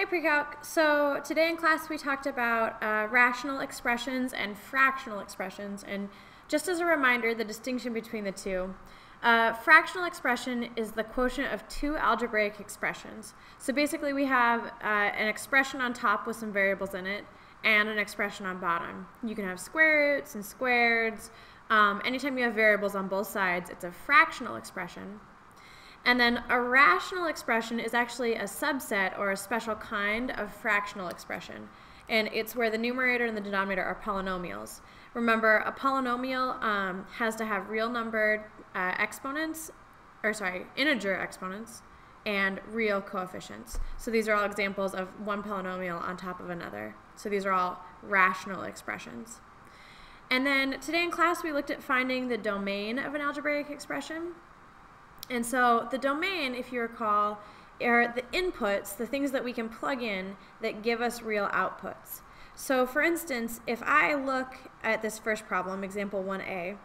Hi Precalc. So today in class we talked about rational expressions and fractional expressions, and just as a reminder, the distinction between the two. Fractional expression is the quotient of two algebraic expressions. So basically we have an expression on top with some variables in it and an expression on bottom. You can have square roots and squareds. Anytime you have variables on both sides, it's a fractional expression. And then a rational expression is actually a subset or a special kind of fractional expression. And it's where the numerator and the denominator are polynomials. Remember, a polynomial has to have real numbered integer exponents and real coefficients. So these are all examples of one polynomial on top of another. So these are all rational expressions. And then today in class we looked at finding the domain of an algebraic expression. And so the domain, if you recall, are the inputs, the things that we can plug in that give us real outputs. So for instance, if I look at this first problem, example 1a,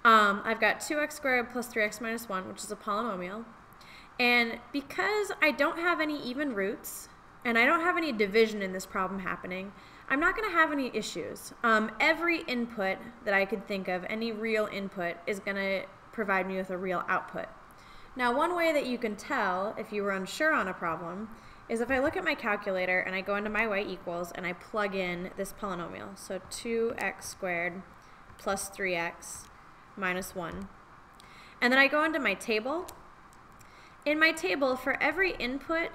I've got 2x squared plus 3x minus 1, which is a polynomial. And because I don't have any even roots, and I don't have any division in this problem happening, I'm not going to have any issues. Every input that I could think of, any real input, is going to provide me with a real output. Now, one way that you can tell if you were unsure on a problem is if I look at my calculator and I go into my y equals and I plug in this polynomial. So 2x squared plus 3x minus 1. And then I go into my table. In my table, for every input,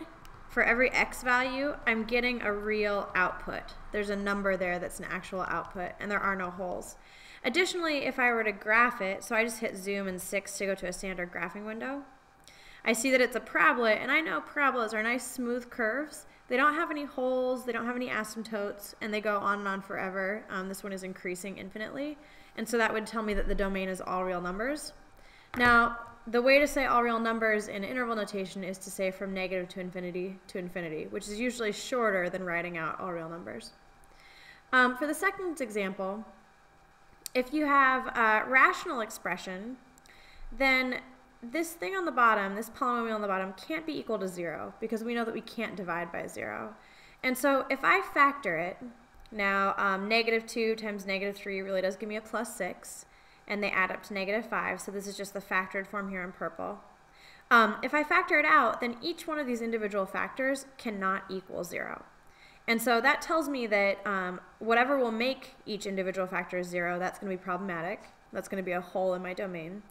for every x value, I'm getting a real output. There's a number there that's an actual output, and there are no holes. Additionally, if I were to graph it, so I just hit zoom and 6 to go to a standard graphing window, I see that it's a parabola, and I know parabolas are nice smooth curves. They don't have any holes, they don't have any asymptotes, and they go on and on forever. This one is increasing infinitely, and so that would tell me that the domain is all real numbers. Now, the way to say all real numbers in interval notation is to say from negative to infinity, which is usually shorter than writing out all real numbers. For the second example, if you have a rational expression, then this thing on the bottom, this polynomial on the bottom, can't be equal to 0 because we know that we can't divide by 0. And so if I factor it, now negative 2 times negative 3 really does give me a plus 6, and they add up to negative 5, so this is just the factored form here in purple. If I factor it out, then each one of these individual factors cannot equal 0. And so that tells me that whatever will make each individual factor 0, that's going to be problematic. That's going to be a hole in my domain.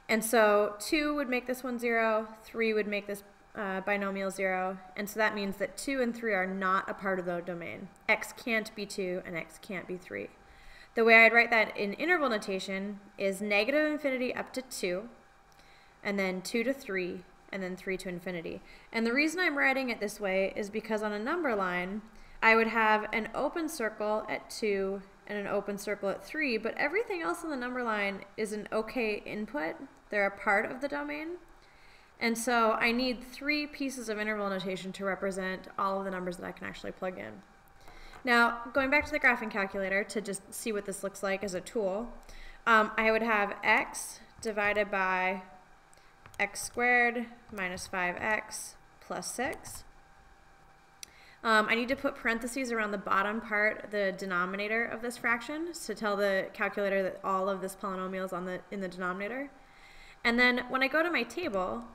And so 2 would make this one 0, 3 would make this binomial 0, and so that means that 2 and 3 are not a part of the domain. X can't be 2 and x can't be 3. The way I'd write that in interval notation is negative infinity up to 2, and then 2 to 3, and then 3 to infinity. And the reason I'm writing it this way is because on a number line, I would have an open circle at 2 and an open circle at 3, but everything else on the number line is an okay input. They're a part of the domain. And so I need 3 pieces of interval notation to represent all of the numbers that I can actually plug in. Now, going back to the graphing calculator to just see what this looks like as a tool, I would have x divided by x squared minus 5x plus 6. I need to put parentheses around the bottom part, the denominator of this fraction, to tell the calculator that all of this polynomial is in the denominator. And then when I go to my table,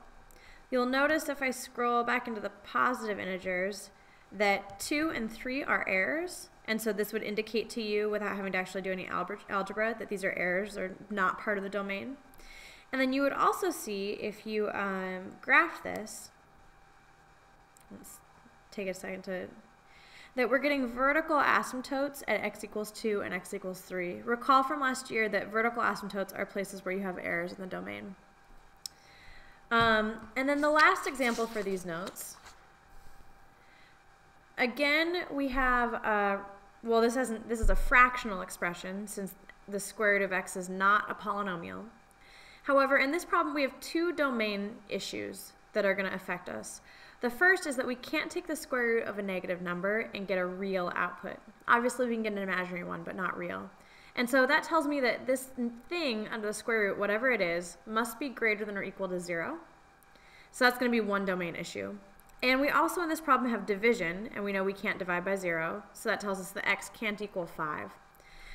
you'll notice if I scroll back into the positive integers that 2 and 3 are errors. And so this would indicate to you, without having to actually do any algebra, that these are errors, they're not part of the domain. And then you would also see, if you graph this, let's take a second that we're getting vertical asymptotes at x equals 2 and x equals 3. Recall from last year that vertical asymptotes are places where you have errors in the domain. And then the last example for these notes, again, we have, well, this is a fractional expression since the square root of x is not a polynomial. However, in this problem, we have 2 domain issues that are going to affect us. The first is that we can't take the square root of a negative number and get a real output. Obviously, we can get an imaginary one, but not real. And so that tells me that this thing under the square root, whatever it is, must be greater than or equal to 0. So that's going to be one domain issue. And we also in this problem have division, and we know we can't divide by 0, so that tells us that x can't equal 5.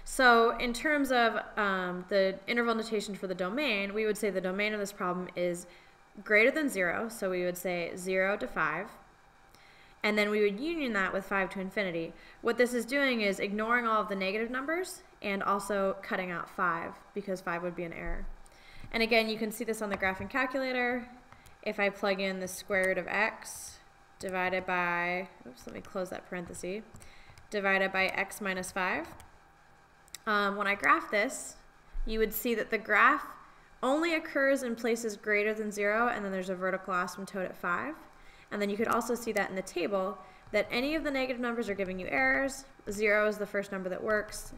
So in terms of the interval notation for the domain, we would say the domain of this problem is greater than 0, so we would say 0 to 5. And then we would union that with 5 to infinity. What this is doing is ignoring all of the negative numbers and also cutting out 5, because 5 would be an error. And again, you can see this on the graphing calculator. If I plug in the square root of x divided by, oops, let me close that parenthesis, divided by x minus 5, when I graph this, you would see that the graph only occurs in places greater than 0, and then there's a vertical asymptote at 5. And then you could also see that in the table that any of the negative numbers are giving you errors. 0 is the first number that works,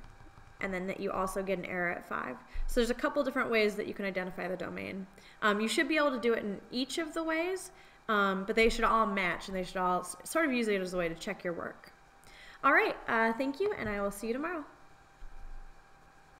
and then that you also get an error at 5. So there's a couple different ways that you can identify the domain. You should be able to do it in each of the ways, but they should all match, and they should all sort of use it as a way to check your work. All right, thank you, and I will see you tomorrow.